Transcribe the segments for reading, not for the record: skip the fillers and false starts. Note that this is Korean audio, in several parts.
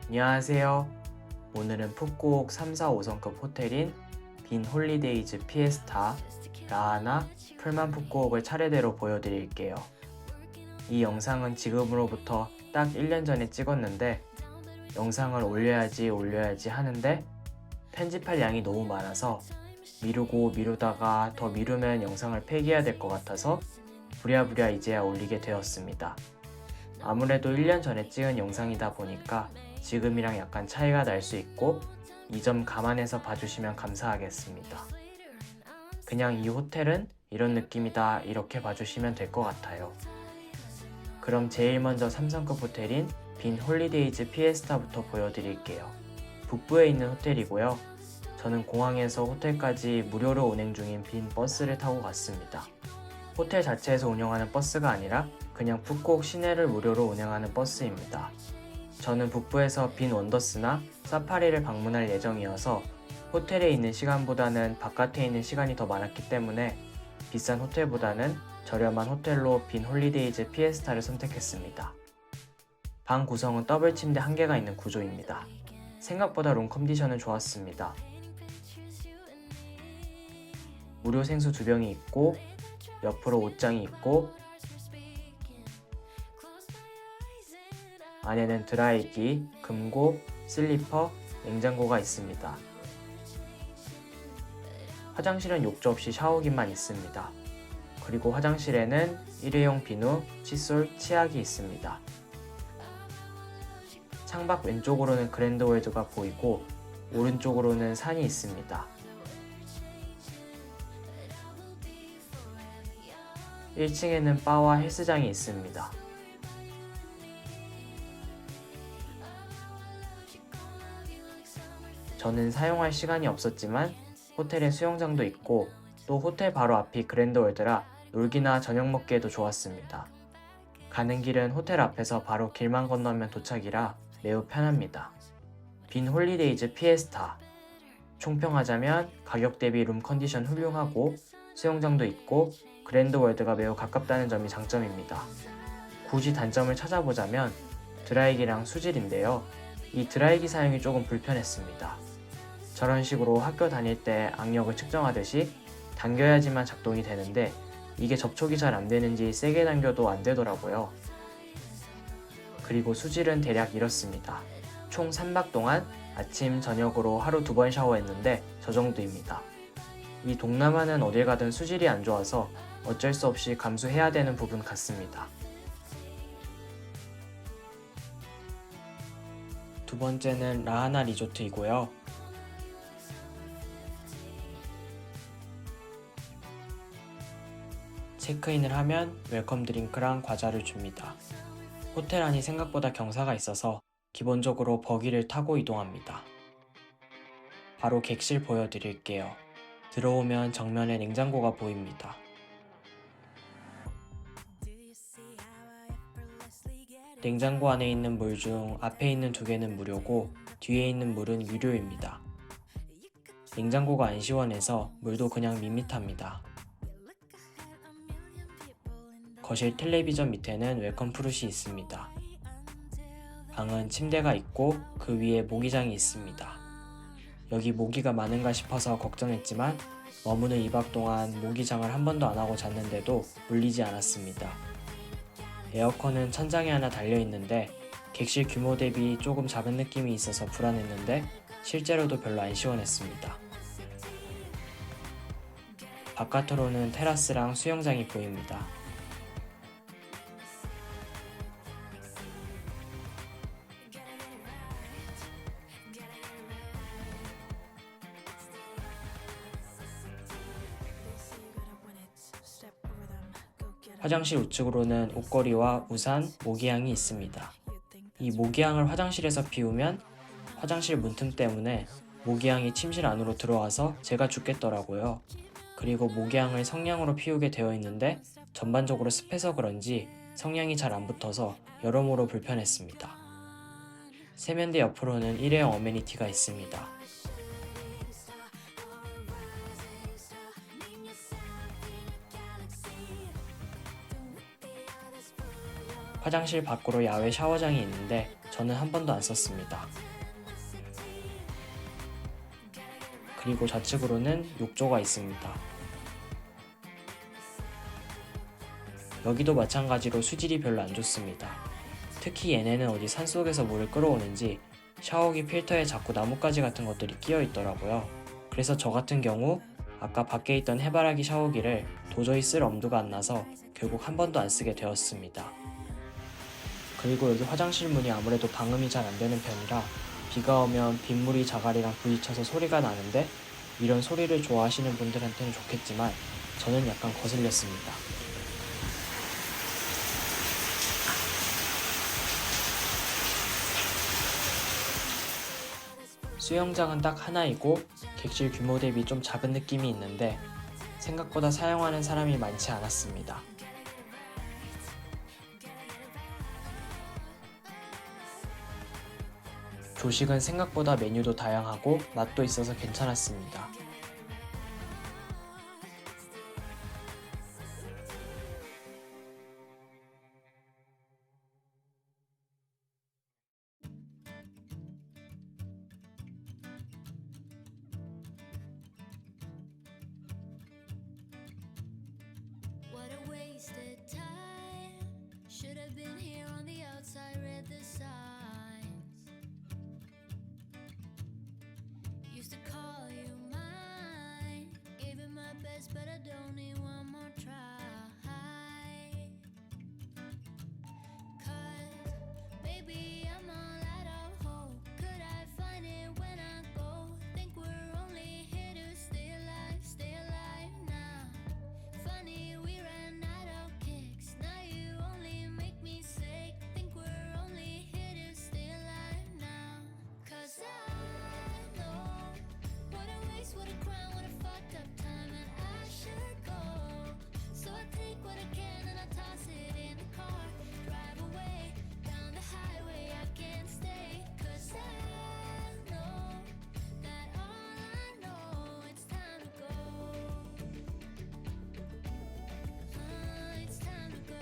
안녕하세요. 오늘은 푸꾸옥 3, 4, 5성급 호텔인 빈 홀리데이즈 피에스타, 라하나, 풀만 푸꾸옥을 차례대로 보여드릴게요. 이 영상은 지금으로부터 딱 1년 전에 찍었는데 영상을 올려야지 하는데 편집할 양이 너무 많아서 미루다가 더 미루면 영상을 폐기해야 될 것 같아서 부랴부랴 이제야 올리게 되었습니다. 아무래도 1년 전에 찍은 영상이다 보니까 지금이랑 약간 차이가 날 수 있고 이 점 감안해서 봐주시면 감사하겠습니다. 그냥 이 호텔은 이런 느낌이다 이렇게 봐주시면 될 것 같아요. 그럼 제일 먼저 3성급 호텔인 빈 홀리데이즈 피에스타부터 보여드릴게요. 북부에 있는 호텔이고요. 저는 공항에서 호텔까지 무료로 운행 중인 빈 버스를 타고 갔습니다. 호텔 자체에서 운영하는 버스가 아니라 그냥 푸꾸옥 시내를 무료로 운행하는 버스입니다. 저는 북부에서 빈 원더스나 사파리를 방문할 예정이어서 호텔에 있는 시간보다는 바깥에 있는 시간이 더 많았기 때문에 비싼 호텔보다는 저렴한 호텔로 빈 홀리데이즈 피에스타를 선택했습니다. 방 구성은 더블 침대 1개가 있는 구조입니다. 생각보다 룸 컨디션은 좋았습니다. 무료 생수 2병이 있고 옆으로 옷장이 있고 안에는 드라이기, 금고, 슬리퍼, 냉장고가 있습니다. 화장실은 욕조 없이 샤워기만 있습니다. 그리고 화장실에는 일회용 비누, 칫솔, 치약이 있습니다. 창밖 왼쪽으로는 그랜드월드가 보이고 오른쪽으로는 산이 있습니다. 1층에는 바와 헬스장이 있습니다. 저는 사용할 시간이 없었지만 호텔에 수영장도 있고 또 호텔 바로 앞이 그랜드월드라 놀기나 저녁 먹기에도 좋았습니다. 가는 길은 호텔 앞에서 바로 길만 건너면 도착이라 매우 편합니다. 빈 홀리데이즈 피에스타. 총평하자면 가격 대비 룸 컨디션 훌륭하고 수영장도 있고 그랜드월드가 매우 가깝다는 점이 장점입니다. 굳이 단점을 찾아보자면 드라이기랑 수질인데요. 이 드라이기 사용이 조금 불편했습니다. 저런 식으로 학교 다닐 때 악력을 측정하듯이 당겨야지만 작동이 되는데 이게 접촉이 잘 안되는지 세게 당겨도 안되더라고요. 그리고 수질은 대략 이렇습니다. 총 3박 동안 아침, 저녁으로 하루 2번 샤워했는데 저 정도입니다. 이 동남아는 어딜 가든 수질이 안 좋아서 어쩔 수 없이 감수해야 되는 부분 같습니다. 두 번째는 라하나 리조트이고요. 체크인을 하면 웰컴 드링크랑 과자를 줍니다. 호텔 안이 생각보다 경사가 있어서 기본적으로 버기를 타고 이동합니다. 바로 객실 보여드릴게요. 들어오면 정면에 냉장고가 보입니다. 냉장고 안에 있는 물 중 앞에 있는 2개는 무료고 뒤에 있는 물은 유료입니다. 냉장고가 안 시원해서 물도 그냥 밋밋합니다. 거실 텔레비전 밑에는 웰컴 프룻이 있습니다. 방은 침대가 있고 그 위에 모기장이 있습니다. 여기 모기가 많은가 싶어서 걱정했지만 머무는 2박 동안 모기장을 한 번도 안 하고 잤는데도 물리지 않았습니다. 에어컨은 천장에 하나 달려있는데 객실 규모 대비 조금 작은 느낌이 있어서 불안했는데 실제로도 별로 안 시원했습니다. 바깥으로는 테라스랑 수영장이 보입니다. 화장실 우측으로는 옷걸이와 우산, 모기향이 있습니다. 이 모기향을 화장실에서 피우면 화장실 문틈 때문에 모기향이 침실 안으로 들어와서 제가 죽겠더라고요. 그리고 모기향을 성냥으로 피우게 되어 있는데 전반적으로 습해서 그런지 성냥이 잘 안 붙어서 여러모로 불편했습니다. 세면대 옆으로는 일회용 어메니티가 있습니다. 화장실 밖으로 야외 샤워장이 있는데 저는 한 번도 안 썼습니다. 그리고 좌측으로는 욕조가 있습니다. 여기도 마찬가지로 수질이 별로 안 좋습니다. 특히 얘네는 어디 산속에서 물을 끌어오는지 샤워기 필터에 자꾸 나뭇가지 같은 것들이 끼어 있더라고요. 그래서 저 같은 경우 아까 밖에 있던 해바라기 샤워기를 도저히 쓸 엄두가 안 나서 결국 한 번도 안 쓰게 되었습니다. 그리고 여기 화장실 문이 아무래도 방음이 잘 안 되는 편이라 비가 오면 빗물이 자갈이랑 부딪혀서 소리가 나는데 이런 소리를 좋아하시는 분들한테는 좋겠지만 저는 약간 거슬렸습니다. 수영장은 딱 하나이고 객실 규모 대비 좀 작은 느낌이 있는데 생각보다 사용하는 사람이 많지 않았습니다. 조식은 생각보다 메뉴도 다양하고 맛도 있어서 괜찮았습니다. What a wasted time. Should have been here on the outside, read the signs. Used to call you mine. Gave it my best, but I don't need one more try. 'Cause, baby, I'm all out of hope. Could I find it when I go? Think we're only here to stay alive now. Funny, we ran out of kicks. Now you only make me sick. Think we're only here to stay alive now. 'Cause I know what a waste, what a crime, what a fucked up time, and I should go. So I take what I can and I toss it in the car. Drive away down the highway, I can't stay. 'Cause I know that all I know, it's time to go. It's time to go.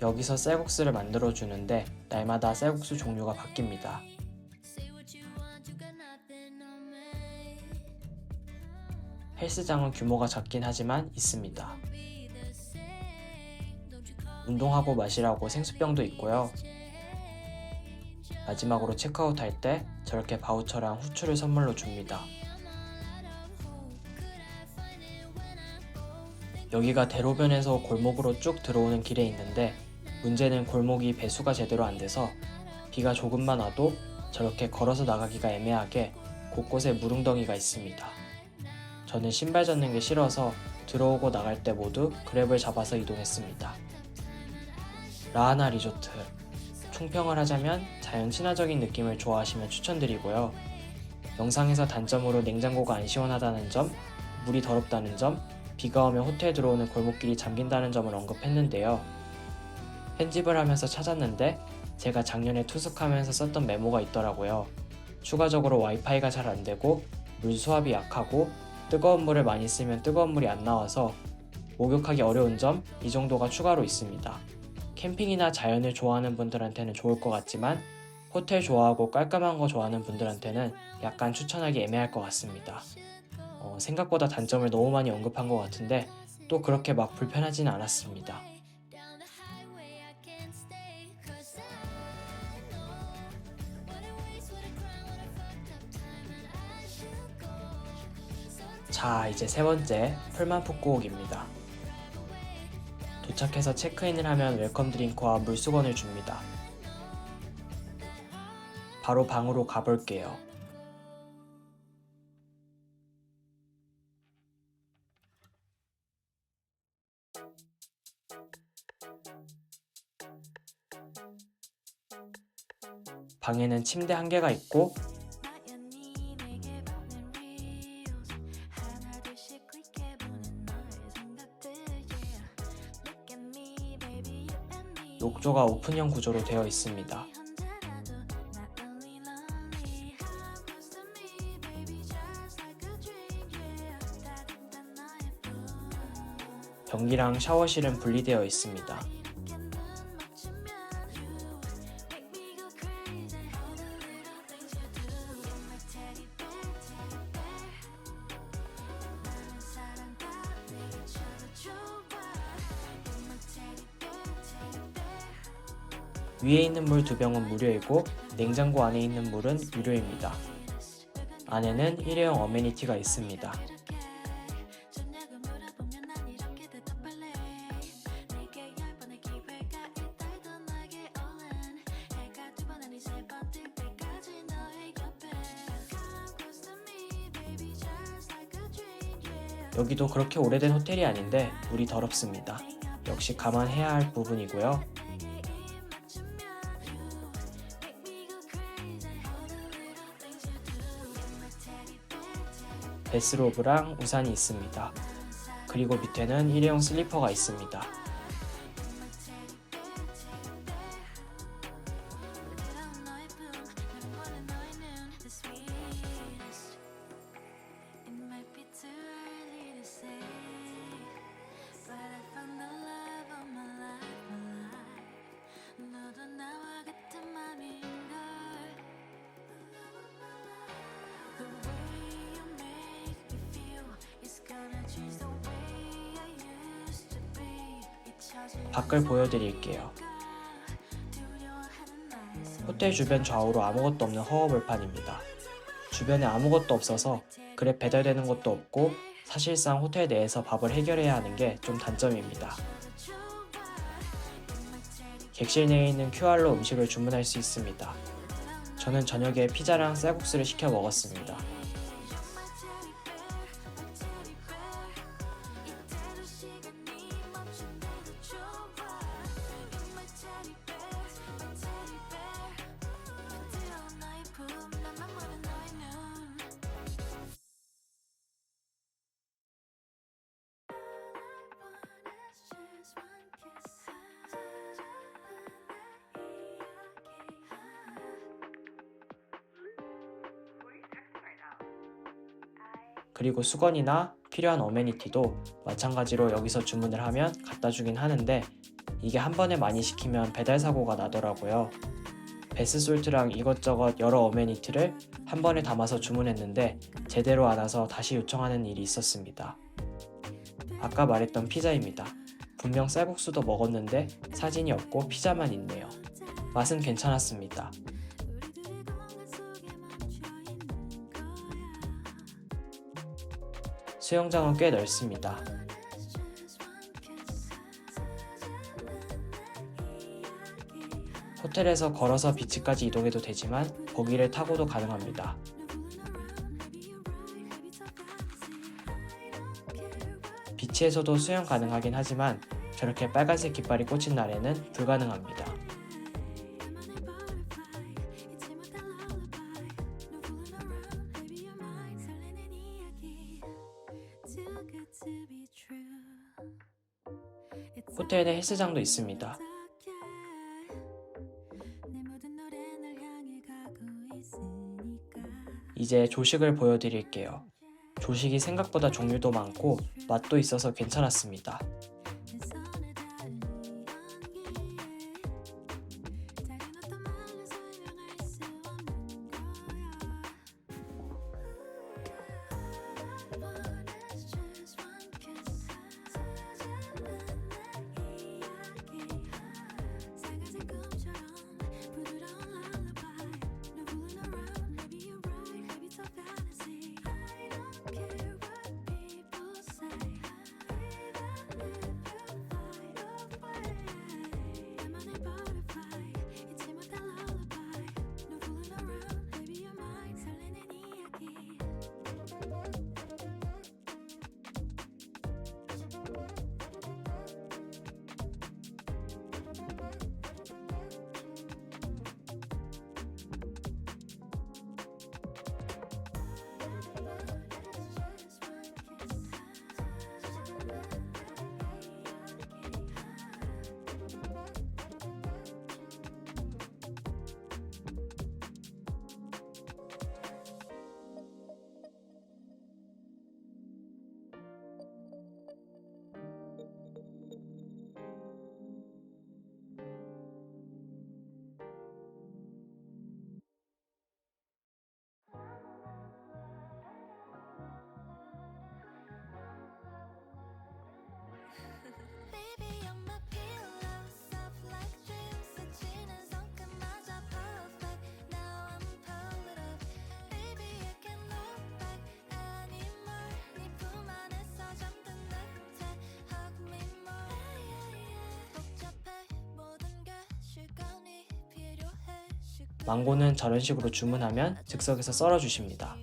여기서 쌀국수를 만들어주는데 날마다 쌀국수 종류가 바뀝니다. Say what you want, you got nothing on me. 헬스장은 규모가 작긴 하지만 있습니다. Be the same. Don't you call 운동하고 마시라고 생수병도 있고요. 마지막으로 체크아웃 할 때 저렇게 바우처랑 후추를 선물로 줍니다. 여기가 대로변에서 골목으로 쭉 들어오는 길에 있는데 문제는 골목이 배수가 제대로 안 돼서 비가 조금만 와도 저렇게 걸어서 나가기가 애매하게 곳곳에 물웅덩이가 있습니다. 저는 신발 젖는 게 싫어서 들어오고 나갈 때 모두 그랩을 잡아서 이동했습니다. 라하나 리조트. 총평을 하자면 자연 친화적인 느낌을 좋아하시면 추천드리고요. 영상에서 단점으로 냉장고가 안 시원하다는 점, 물이 더럽다는 점, 비가 오면 호텔 들어오는 골목길이 잠긴다는 점을 언급했는데요. 편집을 하면서 찾았는데 제가 작년에 투숙하면서 썼던 메모가 있더라고요. 추가적으로 와이파이가 잘 안되고 물 수압이 약하고 뜨거운 물을 많이 쓰면 뜨거운 물이 안 나와서 목욕하기 어려운 점, 이 정도가 추가로 있습니다. 캠핑이나 자연을 좋아하는 분들한테는 좋을 것 같지만 호텔 좋아하고 깔끔한 거 좋아하는 분들한테는 약간 추천하기 애매할 것 같습니다. 생각보다 단점을 너무 많이 언급한 것 같은데 또 그렇게 막 불편하지는 않았습니다. down the highway, I can't stay. 'Cause I know what a waste, what a crime, what a fucked up time, and I should go. So I 자, 이제 세 번째 풀만 푸꾸옥입니다. 도착해서 체크인을 하면 웰컴 드링크와 물수건을 줍니다. 바로 방으로 가볼게요. 방에는 침대 한 개가 있고 나연히 내게 보낸 reels 하나둘씩 클릭해보는 너의 생각들 yeah. Look at me baby you and me 욕조가 오픈형 구조로 되어 있습니다. 언제라도 not only lonely How close to me baby just like a dream yeah. 따뜻한 너의 품 변기랑 샤워실은 분리되어 있습니다. 이렇게 위에 있는 물 2병은 무료이고 냉장고 안에 있는 물은 유료입니다. 안에는 일회용 어메니티가 있습니다. 여기도 그렇게 오래된 호텔이 아닌데 물이 더럽습니다. 역시 감안해야 할 부분이고요. 베스로브랑 우산이 있습니다. 그리고 밑에는 일회용 슬리퍼가 있습니다. 밖을 보여드릴게요. 호텔 주변 좌우로 아무것도 없는 허허벌판입니다. 주변에 아무것도 없어서 그랩 배달되는 것도 없고 사실상 호텔 내에서 밥을 해결해야 하는 게 좀 단점입니다. 객실 내에 있는 QR로 음식을 주문할 수 있습니다. 저는 저녁에 피자랑 쌀국수를 시켜 먹었습니다. 그리고 수건이나 필요한 어메니티도 마찬가지로 여기서 주문을 하면 갖다 주긴 하는데 이게 한 번에 많이 시키면 배달 사고가 나더라고요. 베스솔트랑 이것저것 여러 어메니티를 한 번에 담아서 주문했는데 제대로 안 와서 다시 요청하는 일이 있었습니다. 아까 말했던 피자입니다. 분명 쌀국수도 먹었는데 사진이 없고 피자만 있네요. 맛은 괜찮았습니다. 수영장은 꽤 넓습니다. 호텔에서 걸어서 비치까지 이동해도 되지만 버기를 타고도 가능합니다. 비치에서도 수영 가능하긴 하지만 저렇게 빨간색 깃발이 꽂힌 날에는 불가능합니다. 호텔에 헬스장도 있습니다. 이제 조식을 보여드릴게요. 조식이 생각보다 종류도 많고 맛도 있어서 괜찮았습니다. 망고는 저런 식으로 주문하면 즉석에서 썰어 주십니다.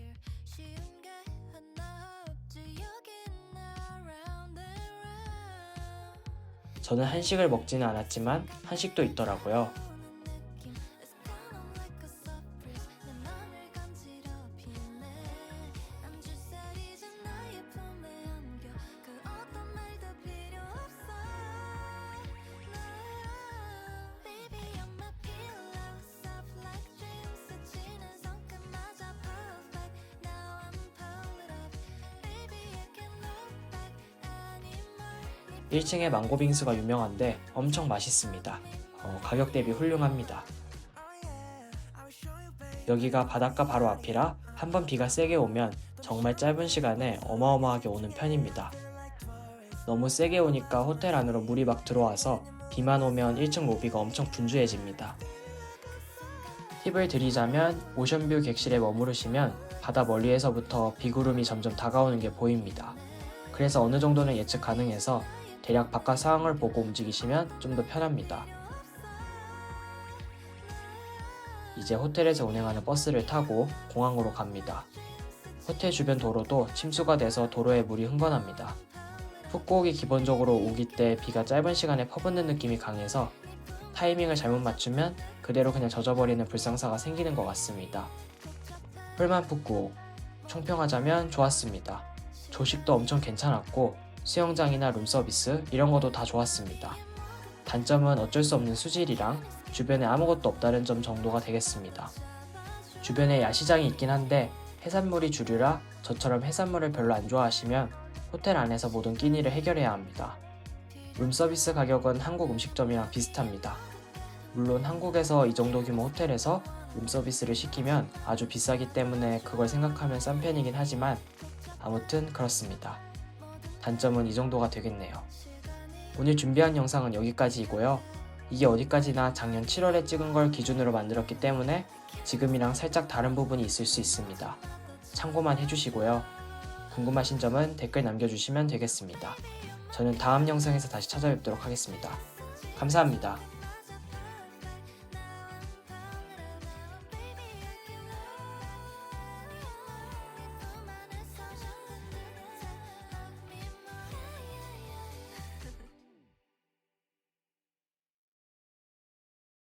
저는 한식을 먹지는 않았지만 한식도 있더라고요. (1) 1층에 망고 빙수가 유명한데 엄청 맛있습니다. 가격 대비 훌륭합니다. 여기가 바닷가 바로 앞이라 한번 비가 세게 오면 정말 짧은 시간에 어마어마하게 오는 편입니다. 너무 세게 오니까 호텔 안으로 물이 막 들어와서 비만 오면 1층 로비가 엄청 분주해집니다. 팁을 드리자면 오션뷰 객실에 머무르시면 바다 멀리에서부터 비구름이 점점 다가오는 게 보입니다. 그래서 어느 정도는 예측 가능해서 대략 바깥 상황을 보고 움직이시면 좀 더 편합니다. 이제 호텔에서 운행하는 버스를 타고 공항으로 갑니다. 호텔 주변 도로도 침수가 돼서 도로에 물이 흥건합니다. 푸꾸옥이 기본적으로 우기 때 비가 짧은 시간에 퍼붓는 느낌이 강해서 타이밍을 잘못 맞추면 그대로 그냥 젖어버리는 불상사가 생기는 것 같습니다. 풀만 푸꾸옥, 총평하자면 좋았습니다. 조식도 엄청 괜찮았고 수영장이나 룸서비스 이런 것도 다 좋았습니다. 단점은 어쩔 수 없는 수질이랑 주변에 아무것도 없다는 점 정도가 되겠습니다. 주변에 야시장이 있긴 한데 해산물이 주류라 저처럼 해산물을 별로 안 좋아하시면 호텔 안에서 모든 끼니를 해결해야 합니다. 룸서비스 가격은 한국 음식점이랑 비슷합니다. 물론 한국에서 이 정도 규모 호텔에서 룸서비스를 시키면 아주 비싸기 때문에 그걸 생각하면 싼 편이긴 하지만 아무튼 그렇습니다. 단점은 이 정도가 되겠네요. 오늘 준비한 영상은 여기까지이고요. 이게 어디까지나 작년 7월에 찍은 걸 기준으로 만들었기 때문에 지금이랑 살짝 다른 부분이 있을 수 있습니다. 참고만 해주시고요. 궁금하신 점은 댓글 남겨주시면 되겠습니다. 저는 다음 영상에서 다시 찾아뵙도록 하겠습니다. 감사합니다.